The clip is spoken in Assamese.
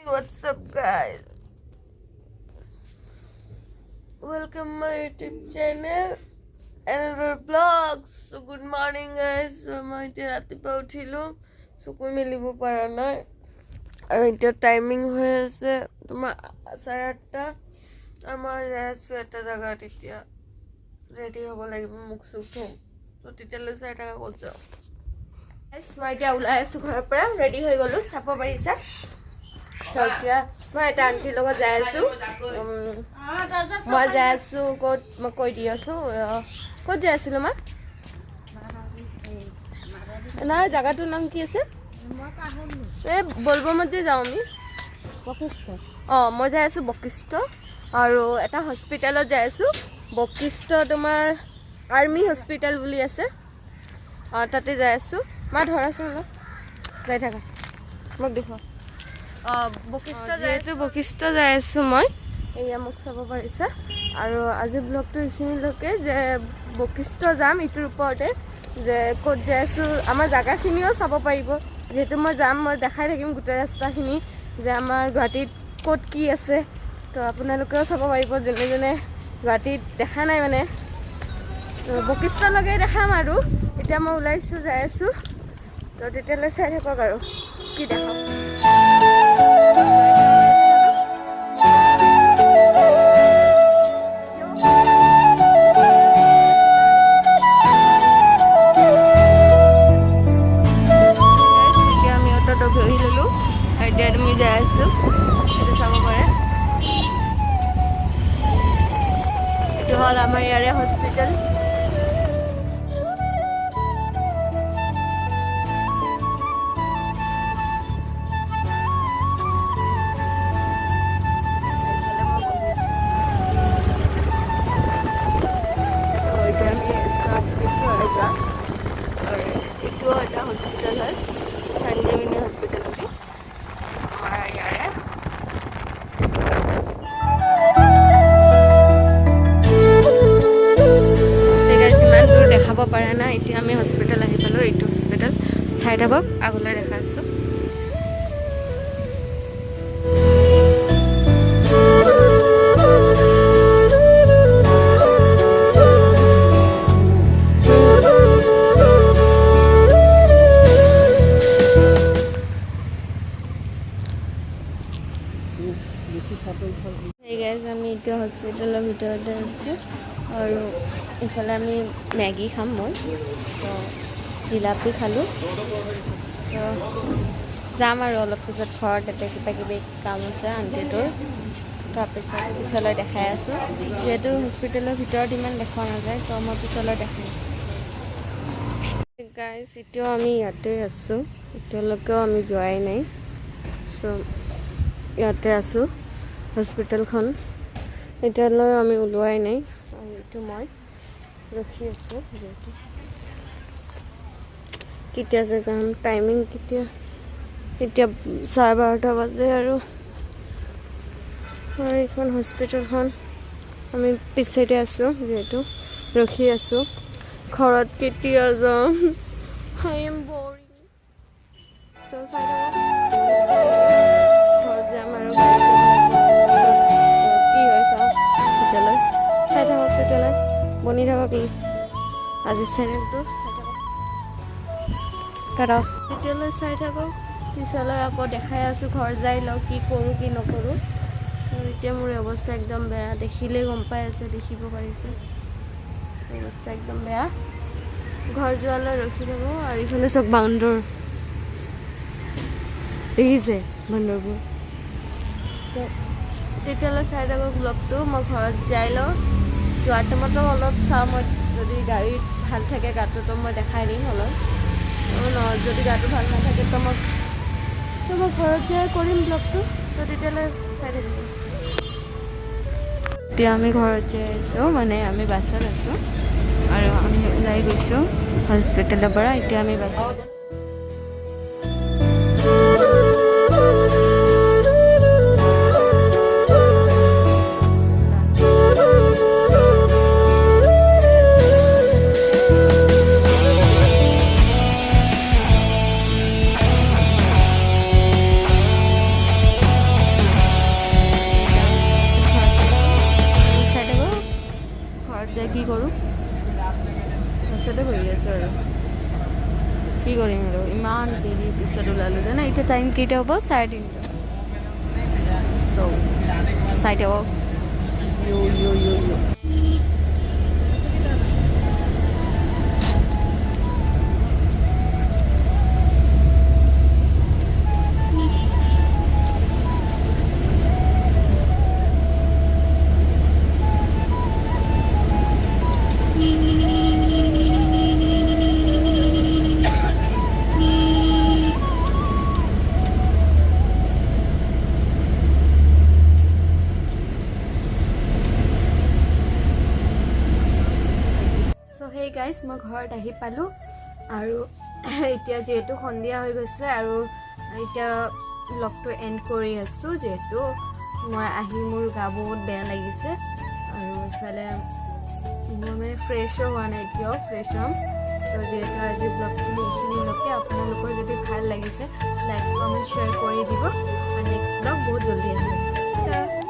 What's up, guys? Welcome my YouTube channel, another vlog. So good morning, guys. So my ratipa uthilo, so koi milibo para nai. Aru eta timing hoy ase tuma 8:30 amar jasu eta jaga titia ready hobo lagibo muk suk thom. So titale 8:30 kolcho. Guys, মই এতিয়া ওলাই আছো ঘৰৰ পৰা ৰেডি হৈ গলো চাপ পাৰিছা So এতিয়া মই এটা আন্টি লগত যাই আছো মই যাই আছো ক'ত মই কৈ দি আছো ক'ত যাই আছিলো মা না জায়গাটোৰ নাম কি আছে এই বলবমত যে যাওঁ আমি বকিষ্ট মই যাই আছো বকিষ্ট আৰু এটা হস্পিটেলত যাই আছো বকিষ্ট তোমাৰ আৰ্মি হস্পিটেল বুলি আছে তাতে যাই আছো মা ধৰাচোন যাই থাকা মোক দেখুৱা বকিষ্ট যাই আছো মই এয়া মোক চাব পাৰিছা আৰু আজি ব্লগটো এইখিনিলৈকে যে বকিষ্ট যাম ইটোৰ ওপৰতে যে ক'ত যাই আছো আমাৰ জাগাখিনিও চাব পাৰিব যেহেতু মই যাম মই দেখাই থাকিম গোটেই ৰাস্তাখিনি যে আমাৰ গুৱাহাটীত ক'ত কি আছে তো আপোনালোকেও চাব পাৰিব যোনে যোনে গুৱাহাটীত দেখা নাই মানে বকিষ্টলৈকে দেখাম আৰু এতিয়া মই ওলাইছো যাই আছো তো তেতিয়ালৈ চাই থাকক আৰু কি দেখাম আমি যাই আছো এইটো চাব পাৰে এইটো হ'ল আমাৰ ইয়াৰে হস্পিটেল এইটো এটা হস্পিটেল হয় সঞ্জীৱনী হস্পিটেল বুলি দেখাব পাৰা নাই এতিয়া আমি হস্পিটেল আহি পালো এইটো হস্পিটেল চাই থাকক আগলৈ দেখা আছো আমি এতিয়া হস্পিটেলৰ ভিতৰতে আছো আৰু ইফালে আমি মেগী খাম মই তো জিলাপি খালোঁ তো যাম আৰু অলপ পিছত ঘৰত তাতে কিবা কিবি কাম আছে আণ্টিটোৰ তাৰপিছত পিছলৈ দেখাই আছোঁ যিহেতু হস্পিটেলৰ ভিতৰত ইমান দেখা নাযায় তো মই পিছলৈ দেখাই গাইজ এতিয়াও আমি ইয়াতে আছোঁ এতিয়ালৈকেও আমি যোৱাই নাই চ' ইয়াতে আছোঁ হস্পিটেলখন এতিয়ালৈ আমি ওলোৱাই নাই আৰু এইটো মই ৰখি আছোঁ যিহেতু কেতিয়া যে যাম টাইমিং কেতিয়া এতিয়া 12:30 বাজে আৰু এইখন হস্পিটেলখন আমি পিছতে আছোঁ যিহেতু ৰখি আছোঁ ঘৰত কেতিয়া যাম আই এম বৰিং চ' ঘৰত যাম আৰু কি হয় চাওঁ তেতিয়ালৈ চাই থাকক তেতিয়ালৈ বনি থাকক আজি চেনেলটো চাই থাকক তেতিয়ালৈ চাই থাকক পিছলৈ আকৌ দেখাই আছোঁ ঘৰ যাই লওঁ কি কৰোঁ কি নকৰোঁ এতিয়া মোৰ অৱস্থা একদম বেয়া দেখিলেই গম পাই আছে দেখিব পাৰিছে অৱস্থা একদম বেয়া ঘৰ যোৱালৈ ৰখি থাকোঁ আৰু ইফালে চব বাউণ্ডৰ দেখিছে বাউণ্ডৰবোৰ চ' তেতিয়ালৈ চাই থাকক ব্লগটো মই ঘৰত যাই লওঁ যোৱাৰ টাইমতো অলপ চাওঁ মই যদি গাড়ীত ভাল থাকে গাটোতো মই দেখাই দিম অলপ যদি গাটো ভাল নাথাকে তো মই ঘৰত যাই কৰিম ব্লগটো তো তেতিয়ালৈ চাই থাকিব এতিয়া আমি ঘৰত যাই আছোঁ মানে আমি বাছত আছোঁ আৰু আমি ওলাই গৈছোঁ হস্পিটেলৰ পৰা এতিয়া আমি বাছত কৰিম আৰু ইমান দেৰি পিছত ওলালোঁ জানা এতিয়া টাইম কেইটা হ'ব 3:30 চ' চাই থাকক চ' সেই গাইজ মই ঘৰত আহি পালোঁ আৰু এতিয়া যিহেতু সন্ধিয়া হৈ গৈছে আৰু এতিয়া ব্লগটো এণ্ড কৰি আছোঁ যিহেতু মই আহি মোৰ গা বহুত বেয়া লাগিছে আৰু ইফালে মই মানে ফ্ৰেছো হোৱা নাই এতিয়াও ফ্ৰেছ হ'ম ত' যিহেতু আজি ব্লগটো এইখিনিলৈকে আপোনালোকৰ যদি ভাল লাগিছে লাইক কমেণ্ট শ্বেয়াৰ কৰি দিব আৰু নেক্সট ব্লগ বহুত জলদি আহিব